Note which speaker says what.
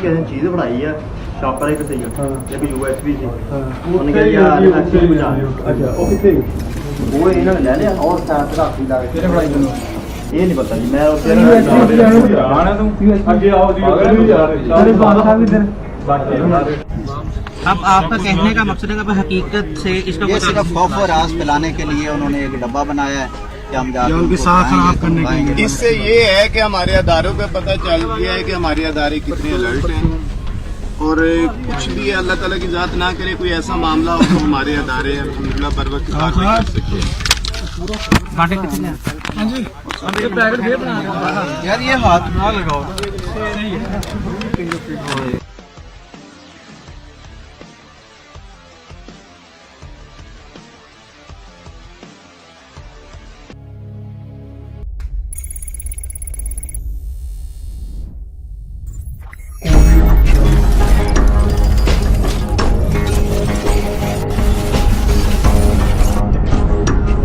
Speaker 1: किसी ने चीज़ बढ़ाई है शॉपर एक सही एक USB ਸੀ ਉਹਨੇ ਕਿਹਾ ਯਾਰ ਐਕਚੁਅਲੀ ਬਚਾ
Speaker 2: अच्छा वो कितने
Speaker 1: ਉਹ ਇਹਨਾਂ ਨੇ ਲੈ ਲਿਆ ਔਰ ਸਾਥ ਰੱਖੀ ਲਾ ਕੇ
Speaker 2: तेरे बढ़ाई दोनों
Speaker 1: ਇਹ ਨਹੀਂ ਪਤਾ ਜੀ ਮੈਂ ਉੱਥੇ
Speaker 2: आना तुम आगे आओ जी तेरे बात आ इधर
Speaker 3: अब आपका कहने का मकसद है कि हकीकत से इसका
Speaker 4: ये सिर्फ खौफ और राज फैलाने के लिए उन्होंने एक डब्बा बनाया है कि हम जाकर
Speaker 2: उनकी साथ खराब करने के लिए।
Speaker 5: इससे ये है कि हमारे अदारों का पता चल गया है कि हमारे अदारे कितने अलर्ट हैं और कुछ भी अल्लाह ताला की जात ना करे कोई ऐसा मामला हो तो हमारे अदारे अल्हम्दुलिल्लाह बर वक्त कार्रवाई कर सकते हैं।
Speaker 4: यार ये हाथ ना लगाओ